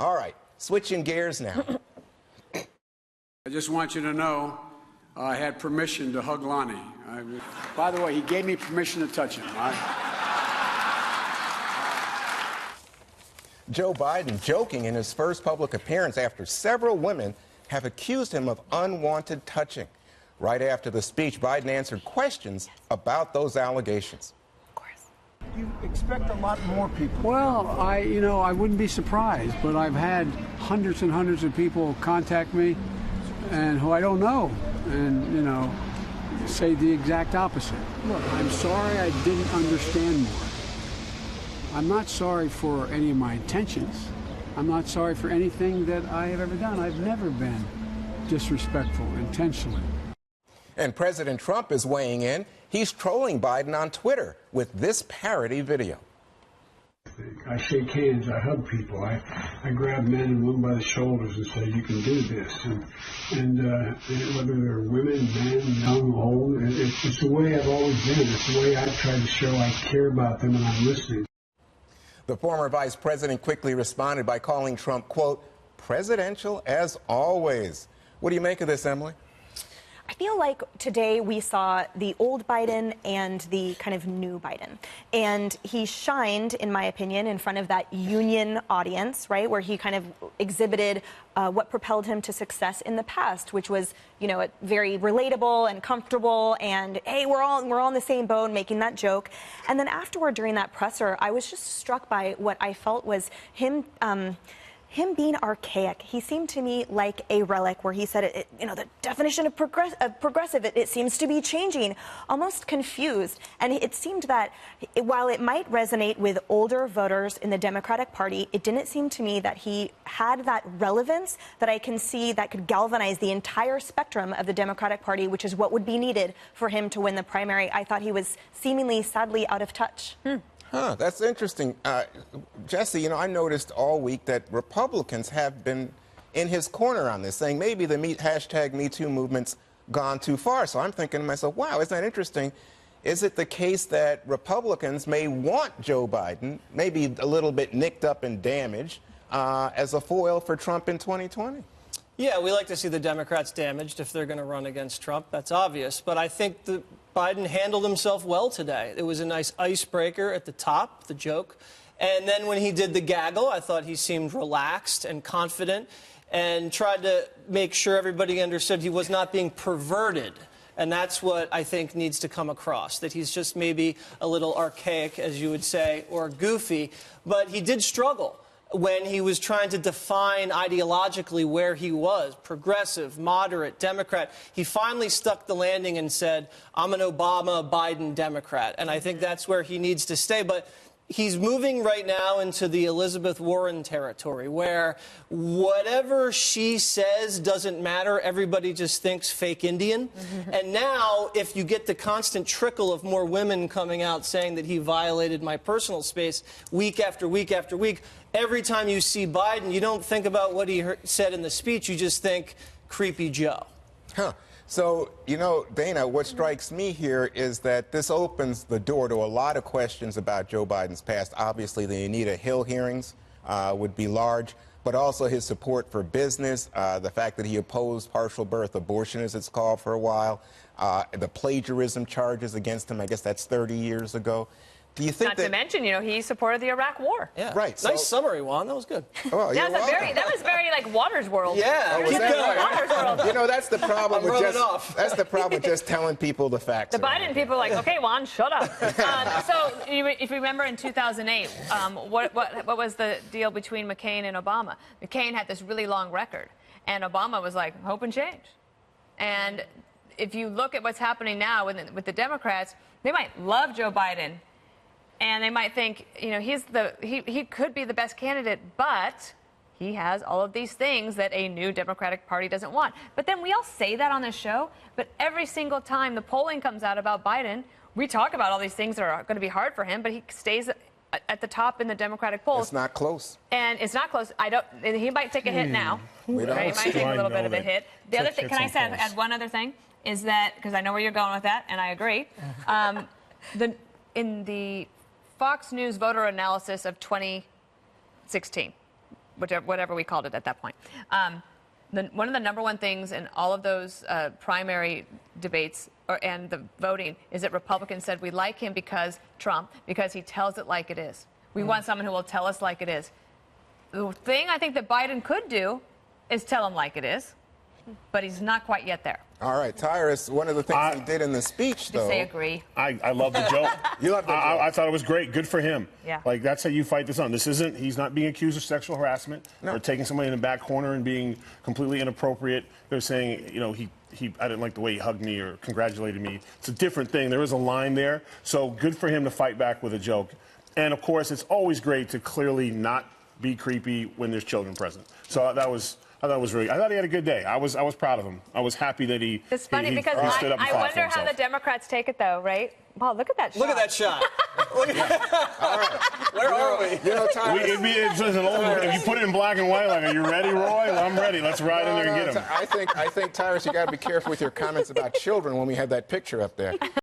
All right, switching gears now. I just want you to know I had permission to hug Lonnie. By the way, he gave me permission to touch him. Joe Biden joking in his first public appearance after several women have accused him of unwanted touching. Right after the speech, Biden answered questions about those allegations. Of course. You expect a lot more people. Well, I wouldn't be surprised, but I've had hundreds and hundreds of people contact me and who I don't know and, say the exact opposite. Look, I'm sorry I didn't understand more. I'm not sorry for any of my intentions. I'm not sorry for anything that I have ever done. I've never been disrespectful intentionally. And President Trump is weighing in. He's trolling Biden on Twitter with this parody video. I shake hands, I hug people, I grab men and women by the shoulders and say, you can do this. And whether they're women, men, young, old, it's the way I've always been. It's the way I've tried to show I care about them and I'm listening. The former vice president quickly responded by calling Trump, quote, presidential as always. What do you make of this, Emily? I feel like today we saw the old Biden and the kind of new Biden. And he shined, in my opinion, in front of that union audience, right, where he kind of exhibited what propelled him to success in the past, which was, very relatable and comfortable and, hey, we're all in the same boat, making that joke. And then afterward, during that presser, I was just struck by what I felt was him being archaic. He seemed to me like a relic where he said, the definition of progressive, it seems to be changing, almost confused. And it seemed that while it might resonate with older voters in the Democratic Party, it didn't seem to me that he had that relevance that I can see that could galvanize the entire spectrum of the Democratic Party, which is what would be needed for him to win the primary. I thought he was seemingly, sadly, out of touch. Huh, that's interesting. Jesse, I noticed all week that Republicans have been in his corner on this, saying maybe the hashtag #MeToo movement's gone too far. So I'm thinking to myself, wow, isn't that interesting? Is it the case that Republicans may want Joe Biden, maybe a little bit nicked up and damaged, as a foil for Trump in 2020? Yeah, we like to see the Democrats damaged if they're going to run against Trump. That's obvious. But I think that Biden handled himself well today. It was a nice icebreaker at the top, the joke. And then when he did the gaggle, I thought he seemed relaxed and confident and tried to make sure everybody understood he was not being perverted. And that's what I think needs to come across, that he's just maybe a little archaic, as you would say, or goofy. But he did struggle when he was trying to define ideologically where he was, progressive, moderate, Democrat. He finally stuck the landing and said, I'm an Obama, Biden Democrat. And I think that's where he needs to stay. But he's moving right now into the Elizabeth Warren territory, where whatever she says doesn't matter. Everybody just thinks fake Indian. And now, if you get the constant trickle of more women coming out saying that he violated my personal space week after week after week, every time you see Biden, you don't think about what he said in the speech. You just think creepy Joe. Huh. So, Dana, what strikes me here is that this opens the door to a lot of questions about Joe Biden's past. Obviously, the Anita Hill hearings would be large, but also his support for business, the fact that he opposed partial birth abortion, as it's called, for a while, the plagiarism charges against him. I guess that's 30 years ago. Do you think Not to mention, he supported the Iraq War. Yeah. Right. Nice summary, Juan. That was good. Oh, that was very like Water's World. Yeah. Oh, Keep going. Water's World. That's the problem with just telling people the facts. The Biden people are like, okay, Juan, shut up. So if you remember in 2008, what was the deal between McCain and Obama? McCain had this really long record, and Obama was like, hope and change. And if you look at what's happening now with the Democrats, they might love Joe Biden, and they might think, he could be the best candidate, but he has all of these things that a new Democratic Party doesn't want. But then we all say that on this show, but every single time the polling comes out about Biden, we talk about all these things that are going to be hard for him, but he stays at the top in the Democratic polls. It's not close. And it's not close. He might take a hit now. We don't He might take a little bit of a hit. The other thing, can I add one other thing? Is that, because I know where you're going with that, and I agree, in the Fox News voter analysis of 2016, whatever we called it at that point. One of the number one things in all of those primary debates and the voting is that Republicans said we like him because he tells it like it is. We want someone who will tell us like it is. The thing I think that Biden could do is tell him like it is, but he's not quite yet there. All right, Tyrus, one of the things he did in the speech, though. Just say agree. I love the joke. You love the joke. I thought it was great. Good for him. Yeah. Like, that's how you fight this on. He's not being accused of sexual harassment or taking somebody in the back corner and being completely inappropriate. They're saying, you know, I didn't like the way he hugged me or congratulated me. It's a different thing. There is a line there. So good for him to fight back with a joke. And, of course, it's always great to clearly not be creepy when there's children present. So I thought it was really. I thought he had a good day. I was proud of him. I was happy that he. It's funny he because stood up and I fought for wonder how himself. the Democrats take it, though, right? Wow, look at that shot. Look at that shot. Look at that. All right. Where are we? You know, Tyrus. If you put it in black and white, like, are you ready, Roy? Well, I'm ready. Let's ride in there and get him. I think, Tyrus, you got to be careful with your comments about children when we had that picture up there.